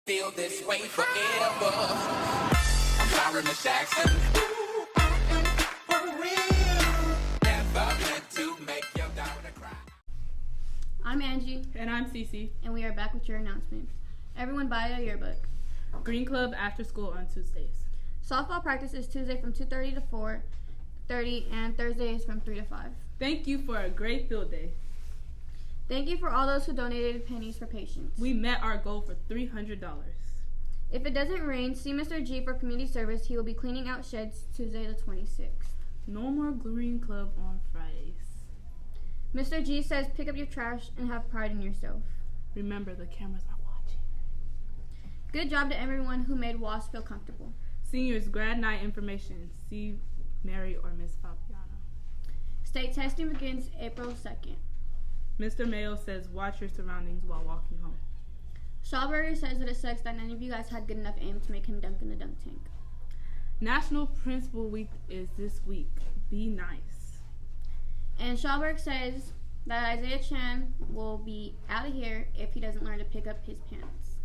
Feel this way forever. I'm Byron Jackson. For real. Never meant to make your daughter cry. I'm Angie. And I'm Cece. And we are back with your announcement. Everyone buy a yearbook. Green Club after school on Tuesdays. Softball practice is Tuesday from 2:30 to 4:30 and Thursday is from 3 to 5. Thank you for a great field day. Thank you for all those who donated pennies for patients. We met our goal for $300. If it doesn't rain, see Mr. G for community service. He will be cleaning out sheds Tuesday the 26th. No more Green Club on Fridays. Mr. G says pick up your trash and have pride in yourself. Remember, the cameras are watching. Good job to everyone who made WASP feel comfortable. Seniors grad night information. See Mary or Miss Fabiana. State testing begins April 2nd. Mr. Mayo says watch your surroundings while walking home. Shawberry says that it sucks that none of you guys had good enough aim to make him dunk in the dunk tank. National Principal Week is this week. Be nice. And Shawberg says that Isaiah Chan will be out of here if he doesn't learn to pick up his pants.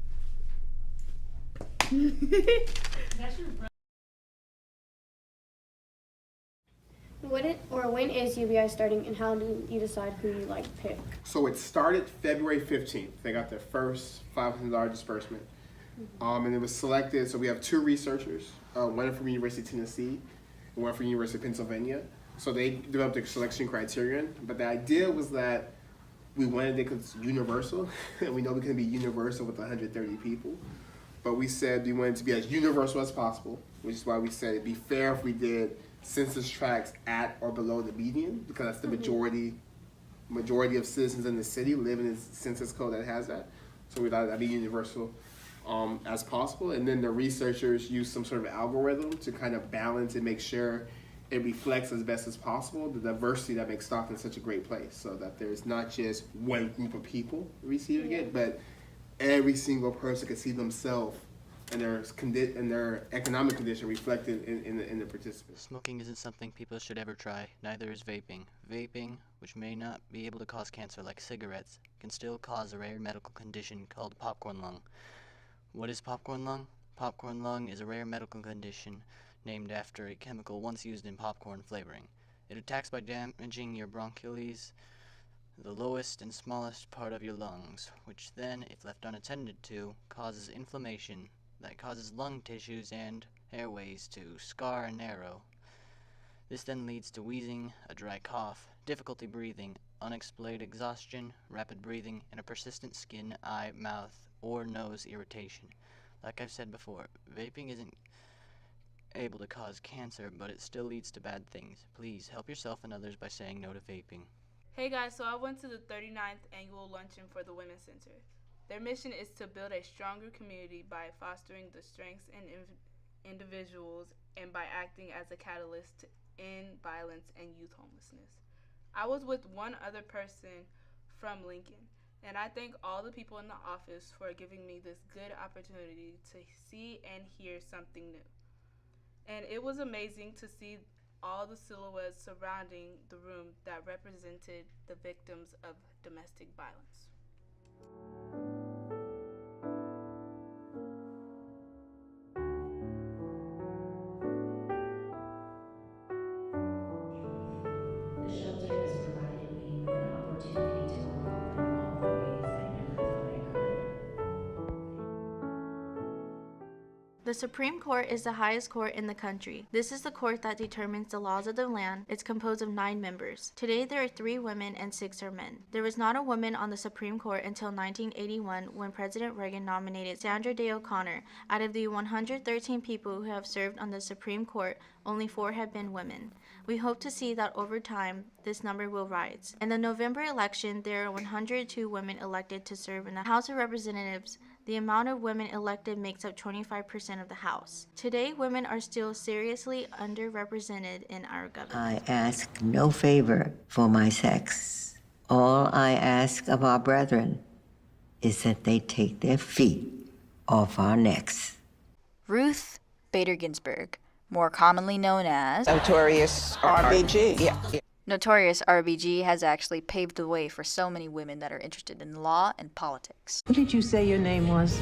When is UBI starting, and how do you decide who you like to pick? So it started February 15th. They got their first $500 disbursement. And it was selected, so we have two researchers, one from University of Tennessee and one from University of Pennsylvania. So they developed a selection criterion, but the idea was that we wanted it because it's universal, and we know we can be universal with 130 people. But we said we wanted to be as universal as possible, which is why we said it'd be fair if we did census tracts at or below the median, because that's the majority of citizens in the city live in a census code that has that. So we thought that'd be universal as possible. And then the researchers used some sort of algorithm to kind of balance and make sure it reflects as best as possible the diversity that makes Stockton such a great place, so that there's not just one group of people receiving it, but every single person can see themselves and their economic condition reflected in the participants. Smoking isn't something people should ever try. Neither is vaping. Vaping, which may not be able to cause cancer like cigarettes, can still cause a rare medical condition called popcorn lung. What is popcorn lung? Popcorn lung is a rare medical condition named after a chemical once used in popcorn flavoring. It attacks by damaging your bronchioles, the lowest and smallest part of your lungs, which then, if left unattended to, causes inflammation that causes lung tissues and airways to scar and narrow. This then leads to wheezing, a dry cough, difficulty breathing, unexplained exhaustion, rapid breathing, and a persistent skin, eye, mouth, or nose irritation. Like I've said before, vaping isn't able to cause cancer, but it still leads to bad things. Please help yourself and others by saying no to vaping. Hey guys, so I went to the 39th annual luncheon for the Women's Center. Their mission is to build a stronger community by fostering the strengths in individuals and by acting as a catalyst to end violence and youth homelessness. I was with one other person from Lincoln, and I thank all the people in the office for giving me this good opportunity to see and hear something new. And it was amazing to see all the silhouettes surrounding the room that represented the victims of domestic violence. The shelter has provided me with an opportunity to evolve in all the ways I never thought I could. The Supreme Court is the highest court in the country. This is the court that determines the laws of the land. It's composed of 9 members. Today there are 3 women and 6 are men. There was not a woman on the Supreme Court until 1981 when President Reagan nominated Sandra Day O'Connor. Out of the 113 people who have served on the Supreme Court, only 4 have been women. We hope to see that over time, this number will rise. In the November election, there are 102 women elected to serve in the House of Representatives. The amount of women elected makes up 25% of the House. Today, women are still seriously underrepresented in our government. I ask no favor for my sex. All I ask of our brethren is that they take their feet off our necks. Ruth Bader Ginsburg, more commonly known as Notorious RBG. Yeah. Notorious RBG, has actually paved the way for so many women that are interested in law and politics. What did you say your name was?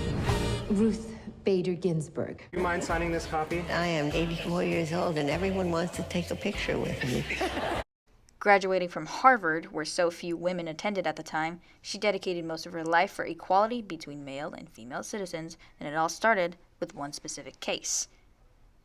Ruth Bader Ginsburg. Do you mind signing this copy? I am 84 years old and everyone wants to take a picture with me. Graduating from Harvard, where so few women attended at the time, she dedicated most of her life for equality between male and female citizens, and it all started with one specific case.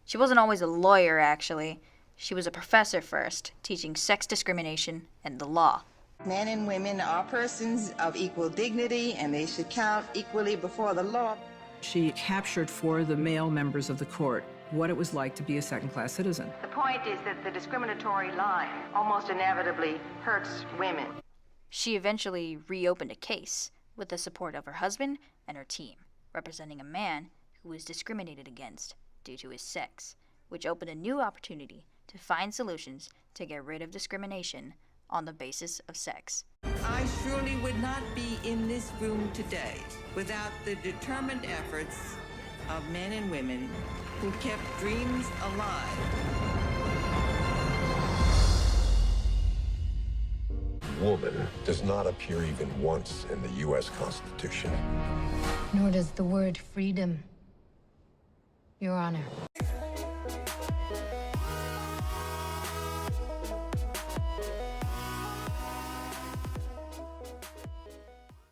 She wasn't always a lawyer, actually. She was a professor first, teaching sex discrimination and the law. Men and women are persons of equal dignity, and they should count equally before the law. She captured for the male members of the court what it was like to be a second-class citizen. The point is that the discriminatory line almost inevitably hurts women. She eventually reopened a case with the support of her husband and her team, representing a man who was discriminated against due to his sex, which opened a new opportunity to find solutions to get rid of discrimination on the basis of sex. I surely would not be in this room today without the determined efforts of men and women who kept dreams alive. Woman does not appear even once in the U.S. Constitution. Nor does the word freedom, Your Honor.